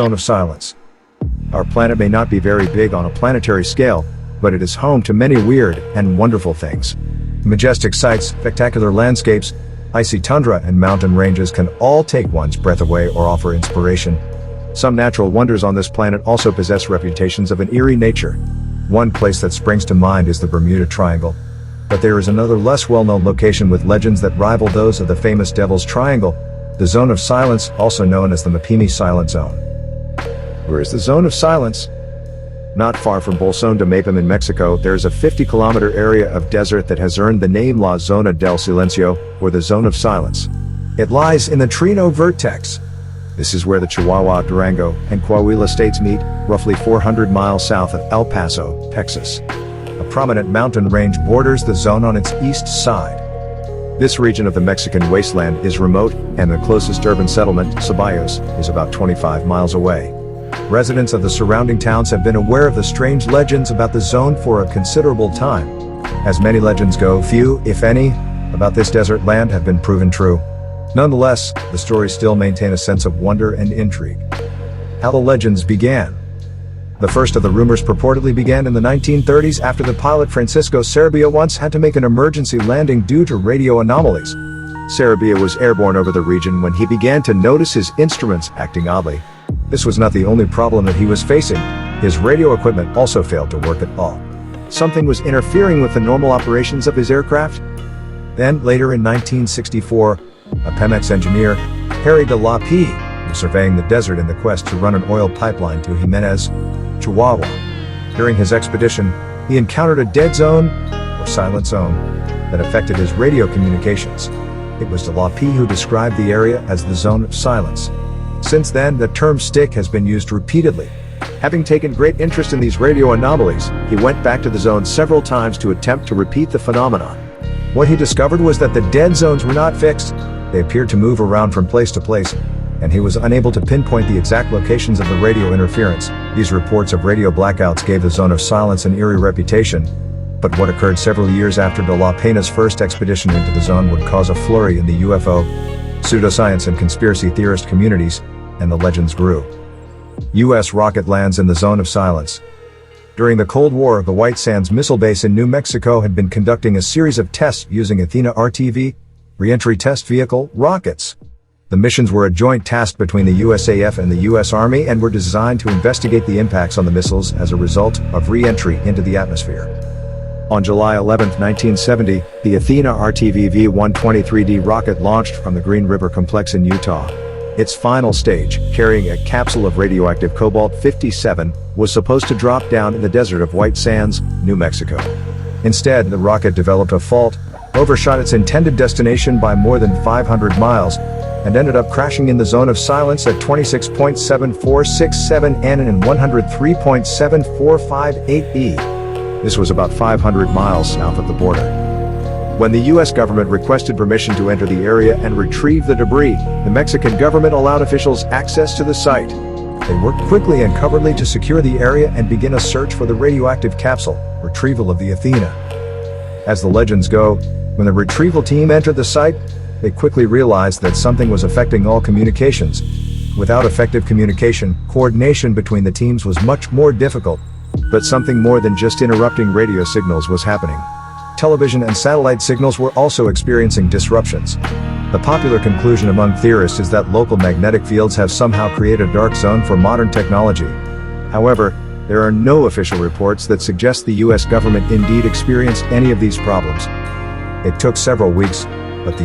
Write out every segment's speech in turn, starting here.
zone of silence. Our planet may not be very big on a planetary scale, but it is home to many weird and wonderful things. Majestic sights, spectacular landscapes, icy tundra and mountain ranges can all take one's breath away or offer inspiration. Some natural wonders on this planet also possess reputations of an eerie nature. One place that springs to mind is the Bermuda Triangle. But there is another less well-known location with legends that rival those of the famous Devil's Triangle, the Zone of Silence, also known as the Mapimi Silent Zone. Where is the Zone of Silence? Not far from Bolsón de Mapim in Mexico, there is a 50-kilometer area of desert that has earned the name La Zona del Silencio, or the Zone of Silence. It lies in the Trino Vertex. This is where the Chihuahua, Durango, and Coahuila states meet, roughly 400 miles south of El Paso, Texas. A prominent mountain range borders the zone on its east side. This region of the Mexican wasteland is remote, and the closest urban settlement, Ceballos, is about 25 miles away. Residents of the surrounding towns have been aware of the strange legends about the zone for a considerable time. As many legends go, few, if any, about this desert land have been proven true. Nonetheless, the stories still maintain a sense of wonder and intrigue. How the legends began. The first of the rumors purportedly began in the 1930s after the pilot Francisco Sarabia once had to make an emergency landing due to radio anomalies. Sarabia was airborne over the region when he began to notice his instruments acting oddly. This was not the only problem that he was facing. His radio equipment also failed to work at all. Something was interfering with the normal operations of his aircraft. Then, later in 1964, a Pemex engineer, Harry de la P, was surveying the desert in the quest to run an oil pipeline to Jimenez, Chihuahua. During his expedition, he encountered a dead zone, or silent zone, that affected his radio communications. It was de la P who described the area as the Zone of Silence. Since then, the term stick has been used repeatedly. Having taken great interest in these radio anomalies, he went back to the zone several times to attempt to repeat the phenomenon. What he discovered was that the dead zones were not fixed. They appeared to move around from place to place, and he was unable to pinpoint the exact locations of the radio interference. These reports of radio blackouts gave the Zone of Silence an eerie reputation. But what occurred several years after de la Pena's first expedition into the zone would cause a flurry in the UFO, pseudoscience and conspiracy theorist communities, and the legends grew. U.S. rocket lands in the Zone of Silence. During the Cold War, the White Sands Missile Base in New Mexico had been conducting a series of tests using Athena RTV, Reentry Test Vehicle, rockets. The missions were a joint task between the USAF and the U.S. Army and were designed to investigate the impacts on the missiles as a result of re-entry into the atmosphere. On July 11, 1970, the Athena RTV V-123D rocket launched from the Green River Complex in Utah. Its final stage, carrying a capsule of radioactive cobalt-57, was supposed to drop down in the desert of White Sands, New Mexico. Instead, the rocket developed a fault, overshot its intended destination by more than 500 miles, and ended up crashing in the Zone of Silence at 26.7467 N and 103.7458 E. This was about 500 miles south of the border. When the U.S. government requested permission to enter the area and retrieve the debris, the Mexican government allowed officials access to the site. They worked quickly and covertly to secure the area and begin a search for the radioactive capsule, retrieval of the Athena. As the legends go, when the retrieval team entered the site, they quickly realized that something was affecting all communications. Without effective communication, coordination between the teams was much more difficult. But something more than just interrupting radio signals was happening. Television and satellite signals were also experiencing disruptions. The popular conclusion among theorists is that local magnetic fields have somehow created a dark zone for modern technology. However, there are no official reports that suggest the U.S. government indeed experienced any of these problems. It took several weeks, but the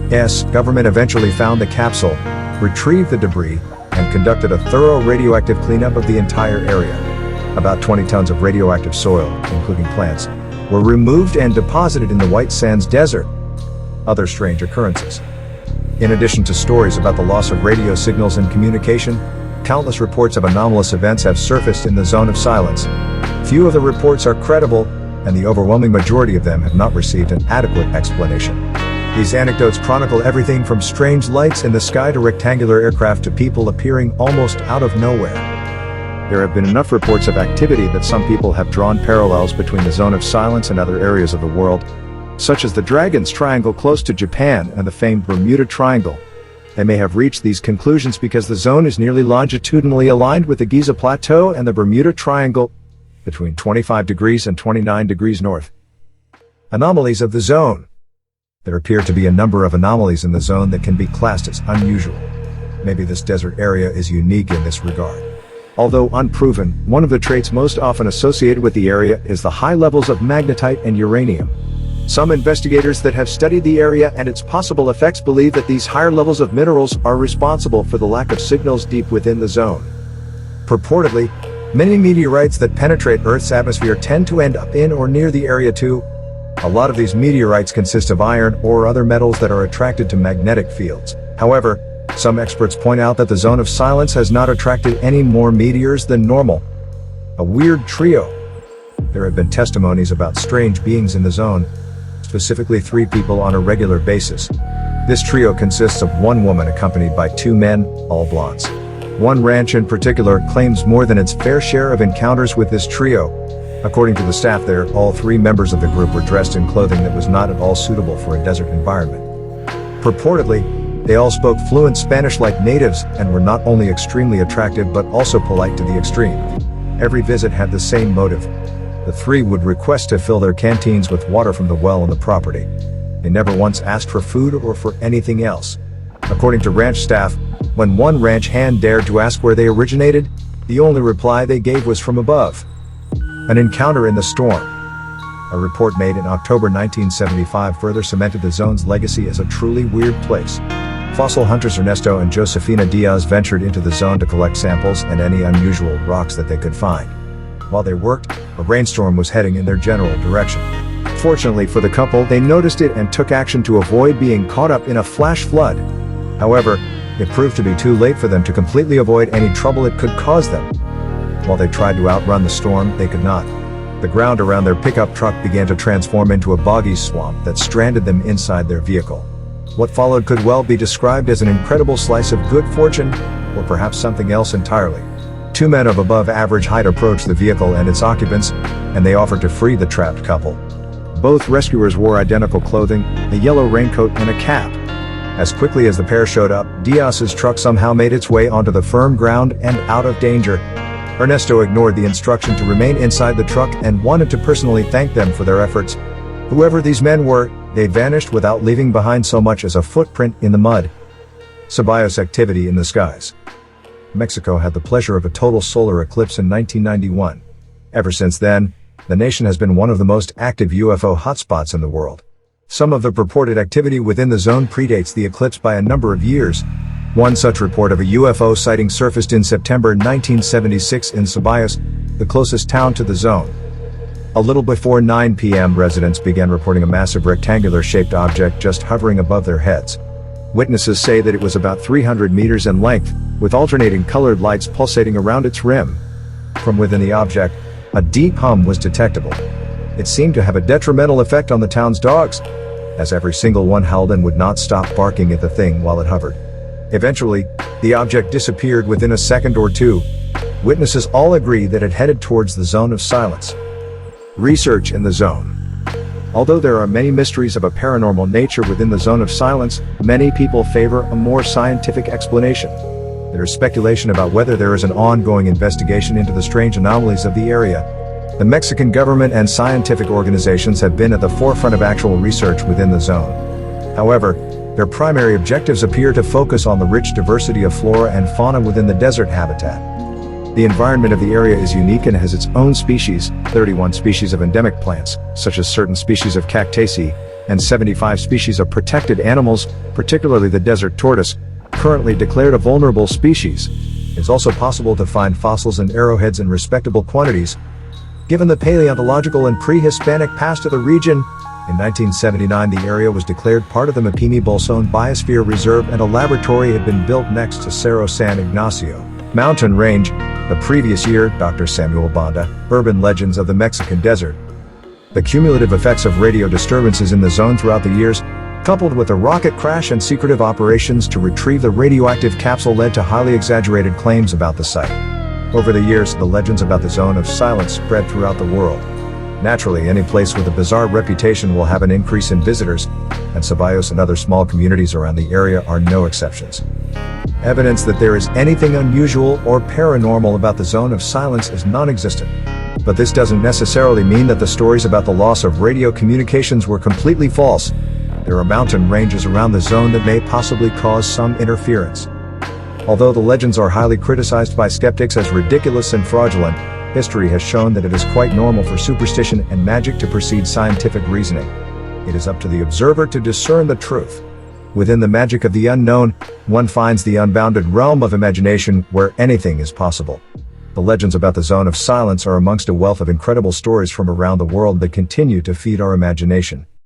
U.S. government eventually found the capsule, retrieved the debris, and conducted a thorough radioactive cleanup of the entire area. About 20 tons of radioactive soil, including plants, were removed and deposited in the White Sands Desert. Other strange occurrences. In addition to stories about the loss of radio signals and communication, countless reports of anomalous events have surfaced in the Zone of Silence. Few of the reports are credible, and the overwhelming majority of them have not received an adequate explanation. These anecdotes chronicle everything from strange lights in the sky to rectangular aircraft to people appearing almost out of nowhere. There have been enough reports of activity that some people have drawn parallels between the Zone of Silence and other areas of the world, such as the Dragon's Triangle close to Japan and the famed Bermuda Triangle. They may have reached these conclusions because the zone is nearly longitudinally aligned with the Giza Plateau and the Bermuda Triangle, between 25 degrees and 29 degrees north. Anomalies of the zone. There appear to be a number of anomalies in the zone that can be classed as unusual. Maybe this desert area is unique in this regard. Although unproven, one of the traits most often associated with the area is the high levels of magnetite and uranium. Some investigators that have studied the area and its possible effects believe that these higher levels of minerals are responsible for the lack of signals deep within the zone. Purportedly, many meteorites that penetrate Earth's atmosphere tend to end up in or near the area too. A lot of these meteorites consist of iron or other metals that are attracted to magnetic fields. However, some experts point out that the zone of silence has not attracted any more meteors than normal. A weird trio. There have been testimonies about strange beings in the zone, specifically 3 people on a regular basis. This trio consists of one woman accompanied by 2 men, all blondes. One ranch in particular claims more than its fair share of encounters with this trio. According to the staff there, all 3 members of the group were dressed in clothing that was not at all suitable for a desert environment. Purportedly, they all spoke fluent Spanish like natives and were not only extremely attractive but also polite to the extreme. Every visit had the same motive. The 3 would request to fill their canteens with water from the well on the property. They never once asked for food or for anything else. According to ranch staff, when one ranch hand dared to ask where they originated, the only reply they gave was from above. An encounter in the storm. A report made in October 1975 further cemented the zone's legacy as a truly weird place. Fossil hunters Ernesto and Josefina Diaz ventured into the zone to collect samples and any unusual rocks that they could find. While they worked, a rainstorm was heading in their general direction. Fortunately for the couple, they noticed it and took action to avoid being caught up in a flash flood. However, it proved to be too late for them to completely avoid any trouble it could cause them. While they tried to outrun the storm, they could not. The ground around their pickup truck began to transform into a boggy swamp that stranded them inside their vehicle. What followed could well be described as an incredible slice of good fortune, or perhaps something else entirely. 2 men of above average height approached the vehicle and its occupants, and they offered to free the trapped couple. Both rescuers wore identical clothing, a yellow raincoat and a cap. As quickly as the pair showed up, Diaz's truck somehow made its way onto the firm ground and out of danger. Ernesto ignored the instruction to remain inside the truck and wanted to personally thank them for their efforts. Whoever these men were, they vanished without leaving behind so much as a footprint in the mud. Ceballos activity in the skies. Mexico had the pleasure of a total solar eclipse in 1991. Ever since then, the nation has been one of the most active UFO hotspots in the world. Some of the purported activity within the zone predates the eclipse by a number of years. One such report of a UFO sighting surfaced in September 1976 in Ceballos, the closest town to the zone. A little before 9 p.m. residents began reporting a massive rectangular-shaped object just hovering above their heads. Witnesses say that it was about 300 meters in length, with alternating colored lights pulsating around its rim. From within the object, a deep hum was detectable. It seemed to have a detrimental effect on the town's dogs, as every single one howled and would not stop barking at the thing while it hovered. Eventually, the object disappeared within a second or two. Witnesses all agree that it headed towards the zone of silence. Research in the zone. Although there are many mysteries of a paranormal nature within the zone of silence, many people favor a more scientific explanation. There is speculation about whether there is an ongoing investigation into the strange anomalies of the area. The Mexican government and scientific organizations have been at the forefront of actual research within the zone. However, their primary objectives appear to focus on the rich diversity of flora and fauna within the desert habitat. The environment of the area is unique and has its own species, 31 species of endemic plants, such as certain species of cactaceae, and 75 species of protected animals, particularly the desert tortoise, currently declared a vulnerable species. It is also possible to find fossils and arrowheads in respectable quantities. Given the paleontological and pre-Hispanic past of the region, in 1979 the area was declared part of the Mapimi-Bolson Biosphere Reserve and a laboratory had been built next to Cerro San Ignacio mountain range. The previous year, Dr. Samuel Banda, Urban Legends of the Mexican Desert. The cumulative effects of radio disturbances in the zone throughout the years, coupled with a rocket crash and secretive operations to retrieve the radioactive capsule, led to highly exaggerated claims about the site. Over the years, the legends about the zone of silence spread throughout the world. Naturally, any place with a bizarre reputation will have an increase in visitors, and Ceballos and other small communities around the area are no exceptions. Evidence that there is anything unusual or paranormal about the zone of silence is non-existent. But this doesn't necessarily mean that the stories about the loss of radio communications were completely false. There are mountain ranges around the zone that may possibly cause some interference. Although the legends are highly criticized by skeptics as ridiculous and fraudulent, history has shown that it is quite normal for superstition and magic to precede scientific reasoning. It is up to the observer to discern the truth. Within the magic of the unknown, one finds the unbounded realm of imagination where anything is possible. The legends about the zone of silence are amongst a wealth of incredible stories from around the world that continue to feed our imagination.